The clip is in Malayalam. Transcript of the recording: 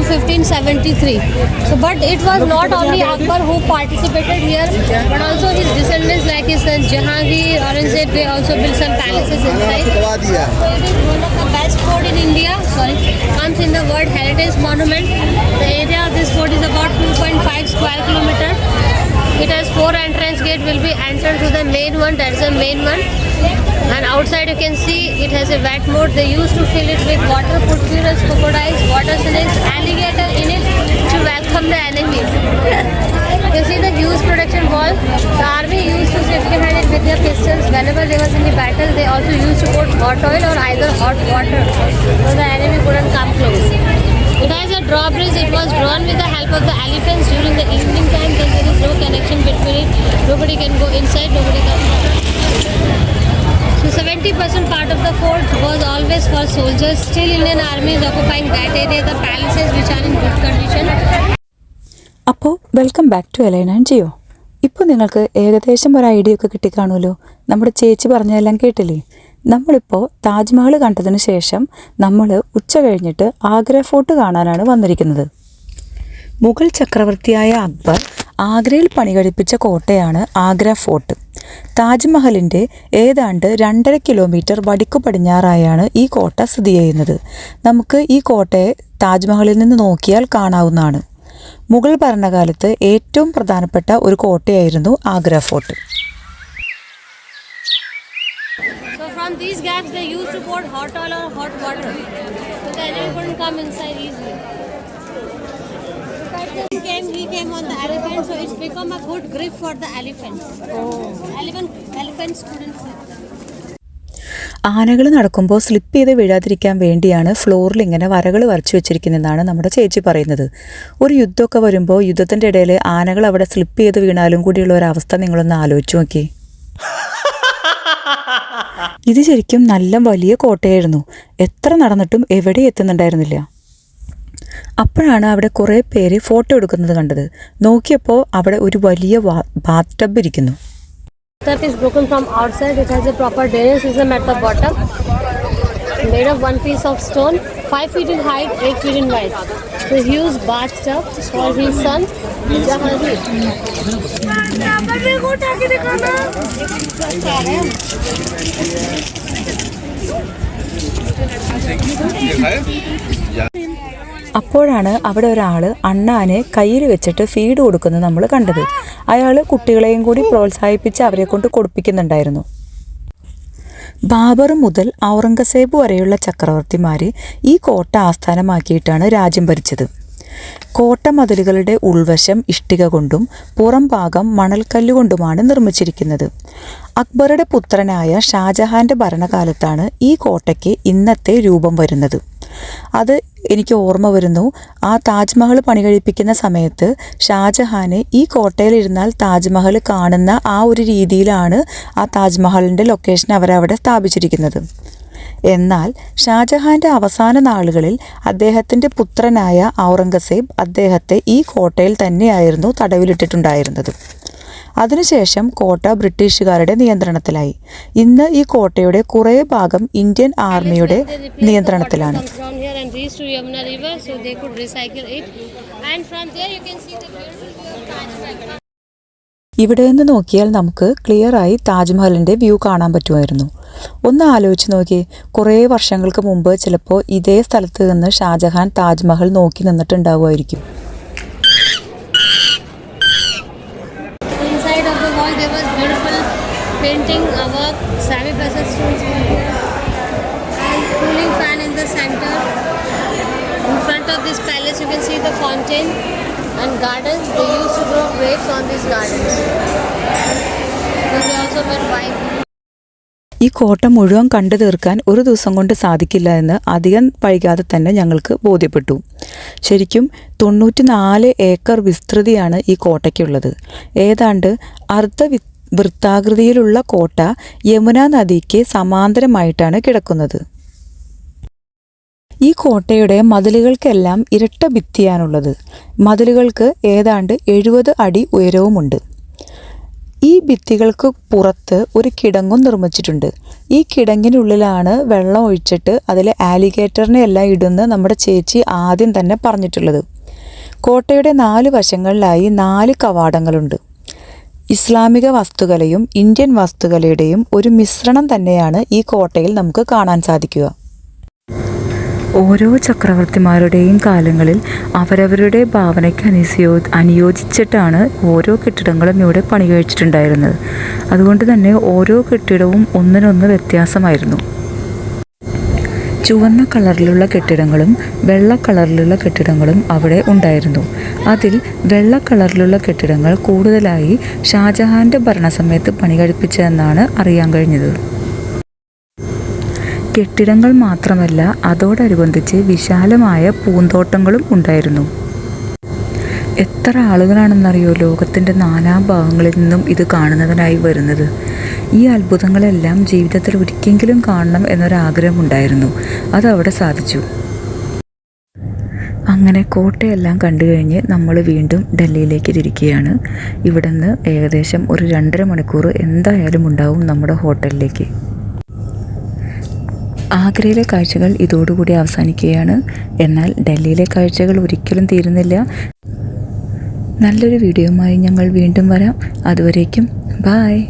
1573. So, but it was not only Akbar who participated here, but also his descendants like his son Jahangir, Aurangzeb. They also built some palaces inside. So it is one of the best fort in India. Comes in the World Heritage Monument. The area of this fort is about 2.5 square kilometer. It has 4 entrance gate. Will be entered to the main one. That's the main one. And outside you can see it has a wet moat. They used to fill it with water, put squirrels, crocodiles, water snakes, alligator in it to welcome the enemy. You see the huge protection wall. The army used to sit behind it with their pistols. Whenever there was any battle, they also used to put hot oil or either hot water so the enemy couldn't come close. It has a drawbridge. It was drawn with the help of the elephants during the evening time. Then there is no connection between it. Nobody can go inside. Nobody can. So 70% part of the fort was always for soldiers. Still Indian army is occupying that area. The palaces which are in good condition. അപ്പോൾ welcome back to Elaina and Gio. ഇപ്പോൾ നിങ്ങൾക്ക് ഏകദേശം ഒരു ഐഡിയ ഒക്കെ കിട്ടിക്കാണുമല്ലോ. നമ്മുടെ ചേച്ചി പറഞ്ഞതെല്ലാം കേട്ടില്ലേ? നമ്മളിപ്പോൾ താജ്മഹൽ കണ്ടതിന് ശേഷം നമ്മൾ ഉച്ച കഴിഞ്ഞിട്ട് ആഗ്ര ഫോർട്ട് കാണാനാണ് വന്നിരിക്കുന്നത്. മുഗൾ ചക്രവർത്തിയായ അക്ബർ ആഗ്രയിൽ പണി കഴിപ്പിച്ച കോട്ടയാണ് ആഗ്ര ഫോർട്ട്. താജ്മഹലിൻ്റെ ഏതാണ്ട് 2.5 കിലോമീറ്റർ വടക്കു പടിഞ്ഞാറായാണ് ഈ കോട്ട സ്ഥിതി ചെയ്യുന്നത്. നമുക്ക് ഈ കോട്ടയെ താജ്മഹലിൽ നിന്ന് നോക്കിയാൽ കാണാവുന്നതാണ്. മുഗൾ ഭരണകാലത്ത് ഏറ്റവും പ്രധാനപ്പെട്ട ഒരു കോട്ടയായിരുന്നു Agra fort. So from these gaps they used to pour hot oil or hot water. So the enemy couldn't come inside easily. He came on the elephant, so it's become a good grip for the elephants. Elephants couldn't sit. ആനകൾ നടക്കുമ്പോൾ സ്ലിപ്പ് ചെയ്ത് വീഴാതിരിക്കാൻ വേണ്ടിയാണ് ഫ്ലോറിൽ ഇങ്ങനെ വരകൾ വരച്ചു വെച്ചിരിക്കുന്നതെന്നാണ് നമ്മുടെ ചേച്ചി പറയുന്നത്. ഒരു യുദ്ധമൊക്കെ വരുമ്പോൾ യുദ്ധത്തിൻ്റെ ഇടയിൽ ആനകൾ അവിടെ സ്ലിപ്പ് ചെയ്ത് വീണാലും കൂടിയുള്ള ഒരവസ്ഥ നിങ്ങളൊന്ന് ആലോചിച്ച് നോക്കി. ഇത് ശരിക്കും നല്ല വലിയ കോട്ടയായിരുന്നു. എത്ര നടന്നിട്ടും എവിടെ എത്തുന്നുണ്ടായിരുന്നില്ല. അപ്പോഴാണ് അവിടെ കുറേ പേര് ഫോട്ടോ എടുക്കുന്നത് കണ്ടത്. നോക്കിയപ്പോൾ അവിടെ ഒരു വലിയ ബാത്ത് ടബ് ഇരിക്കുന്നു. That is broken from outside. It has a proper drainage system at the bottom. Made of one piece of stone, 5 feet in height, 8 feet in wide. So huge bathtub for his son Jahangir. അപ്പോഴാണ് അവിടെ ഒരാൾ അണ്ണാനെ കയ്യിൽ വെച്ചിട്ട് ഫീഡ് കൊടുക്കുന്നത് നമ്മൾ കണ്ടത്. അയാൾ കുട്ടികളെയും കൂടി പ്രോത്സാഹിപ്പിച്ച് അവരെ കൊണ്ട് കൊടുപ്പിക്കുന്നുണ്ടായിരുന്നു. ബാബർ മുതൽ ഔറംഗസേബ് വരെയുള്ള ചക്രവർത്തിമാർ ഈ കോട്ട ആസ്ഥാനമാക്കിയിട്ടാണ് രാജ്യം ഭരിച്ചത്. കോട്ട മതിലുകളുടെ ഉൾവശം ഇഷ്ടിക കൊണ്ടും പുറം ഭാഗം മണൽക്കല്ലുകൊണ്ടുമാണ് നിർമ്മിച്ചിരിക്കുന്നത്. അക്ബറുടെ പുത്രനായ ഷാജഹാൻ്റെ ഭരണകാലത്താണ് ഈ കോട്ടയ്ക്ക് ഇന്നത്തെ രൂപം വരുന്നത്. അത് എനിക്ക് ഓർമ്മ വരുന്നു. ആ താജ്മഹൽ പണി കഴിപ്പിക്കുന്ന സമയത്ത് ഷാജഹാന് ഈ കോട്ടയിലിരുന്നാൽ താജ്മഹൽ കാണുന്ന ആ ഒരു രീതിയിലാണ് ആ താജ്മഹലിൻ്റെ ലൊക്കേഷൻ അവരവിടെ സ്ഥാപിച്ചിരിക്കുന്നത്. എന്നാൽ ഷാജഹാൻ്റെ അവസാന നാളുകളിൽ അദ്ദേഹത്തിൻ്റെ പുത്രനായ ഔറംഗസേബ് അദ്ദേഹത്തെ ഈ കോട്ടയിൽ തന്നെയായിരുന്നു തടവിലിട്ടിട്ടുണ്ടായിരുന്നത്. അതിനുശേഷം കോട്ട ബ്രിട്ടീഷുകാരുടെ നിയന്ത്രണത്തിലായി. ഇന്ന് ഈ കോട്ടയുടെ കുറേ ഭാഗം ഇന്ത്യൻ ആർമിയുടെ നിയന്ത്രണത്തിലാണ്. ഇവിടെ നിന്ന് നോക്കിയാൽ നമുക്ക് ക്ലിയറായി താജ്മഹലിൻ്റെ വ്യൂ കാണാൻ പറ്റുമായിരുന്നു. ഒന്ന് ആലോചിച്ച് നോക്കി, കുറേ വർഷങ്ങൾക്ക് മുമ്പ് ചിലപ്പോൾ ഇതേ സ്ഥലത്ത് നിന്ന് ഷാജഹാൻ താജ്മഹൽ നോക്കി നിന്നിട്ടുണ്ടാവുമായിരിക്കും. Painting work, semi pressure stones and cooling fan in the center. In front of this palace you can see the fountain and gardens. They used to grow grapes on these gardens. So they also made wine. ഈ കോട്ട മുഴുവൻ കണ്ടു തീർക്കാൻ ഒരു ദിവസം കൊണ്ട് സാധിക്കില്ല എന്ന് അധികം വൈകാതെ തന്നെ ഞങ്ങൾക്ക് ബോധ്യപ്പെട്ടു. ശരിക്കും 94 ഏക്കർ വിസ്തൃതിയാണ് ഈ കോട്ടയ്ക്കുള്ളത്. ഏതാണ്ട് വൃത്താകൃതിയിലുള്ള കോട്ട യമുന നദിക്ക് സമാന്തരമായിട്ടാണ് കിടക്കുന്നത്. ഈ കോട്ടയുടെ മതിലുകൾക്കെല്ലാം ഇരട്ട ഭിത്തിയാണുള്ളത്. മതിലുകൾക്ക് ഏതാണ്ട് 70 അടി ഉയരവുമുണ്ട്. ഈ ഭിത്തികൾക്ക് പുറത്ത് ഒരു കിടങ്ങും നിർമ്മിച്ചിട്ടുണ്ട്. ഈ കിടങ്ങിനുള്ളിലാണ് വെള്ളം ഒഴിച്ചിട്ട് അതിൽ ആലിഗേറ്ററിനെ എല്ലാം ഇടുന്ന നമ്മുടെ ചേച്ചി ആദ്യം തന്നെ പറഞ്ഞിട്ടുള്ളത്. കോട്ടയുടെ 4 വശങ്ങളിലായി 4 കവാടങ്ങളുണ്ട്. ഇസ്ലാമിക വസ്തുകലയും ഇന്ത്യൻ വസ്തുകലയുടെയും ഒരു മിശ്രണം തന്നെയാണ് ഈ കോട്ടയിൽ നമുക്ക് കാണാൻ സാധിക്കുക. ഓരോ ചക്രവർത്തിമാരുടെയും കാലങ്ങളിൽ അവരവരുടെ ഭാവനയ്ക്ക് അനുയോജിച്ചിട്ടാണ് ഓരോ കെട്ടിടങ്ങളും ഇവിടെ പണി കഴിച്ചിട്ടുണ്ടായിരുന്നത്. അതുകൊണ്ട് തന്നെ ഓരോ കെട്ടിടവും ഒന്നിനൊന്ന് വ്യത്യാസമായിരുന്നു. ചുവന്ന കളറിലുള്ള കെട്ടിടങ്ങളും വെള്ള കളറിലുള്ള കെട്ടിടങ്ങളും അവിടെ ഉണ്ടായിരുന്നു. അതിൽ വെള്ള കളറിലുള്ള കെട്ടിടങ്ങൾ കൂടുതലായി ഷാജഹാൻ്റെ ഭരണസമയത്ത് പണി കഴിപ്പിച്ചതെന്നാണ് അറിയാൻ കഴിഞ്ഞത്. കെട്ടിടങ്ങൾ മാത്രമല്ല, അതോടനുബന്ധിച്ച് വിശാലമായ പൂന്തോട്ടങ്ങളും ഉണ്ടായിരുന്നു. എത്ര ആളുകളാണെന്നറിയോ ലോകത്തിൻ്റെ 4 ഭാഗങ്ങളിൽ നിന്നും ഇത് കാണുന്നതിനായി വരുന്നത്. ഈ അത്ഭുതങ്ങളെല്ലാം ജീവിതത്തിൽ ഒരിക്കലെങ്കിലും കാണണം എന്നൊരാഗ്രഹമുണ്ടായിരുന്നു. അതവിടെ സാധിച്ചു. അങ്ങനെ കോട്ടയെല്ലാം കണ്ടു കഴിഞ്ഞ് നമ്മൾ വീണ്ടും ഡൽഹിയിലേക്ക് തിരിക്കുകയാണ്. ഇവിടെ നിന്ന് ഏകദേശം ഒരു 2.5 മണിക്കൂർ എന്തായാലും ഉണ്ടാവും നമ്മുടെ ഹോട്ടലിലേക്ക്. ആഗ്രയിലെ കാഴ്ചകൾ ഇതോടുകൂടി അവസാനിക്കുകയാണ്. എന്നാൽ ഡൽഹിയിലെ കാഴ്ചകൾ ഒരിക്കലും തീരുന്നില്ല. നല്ലൊരു വീഡിയോയുമായി ഞങ്ങൾ വീണ്ടും വരാം. അതുവരേക്കും ബായ്.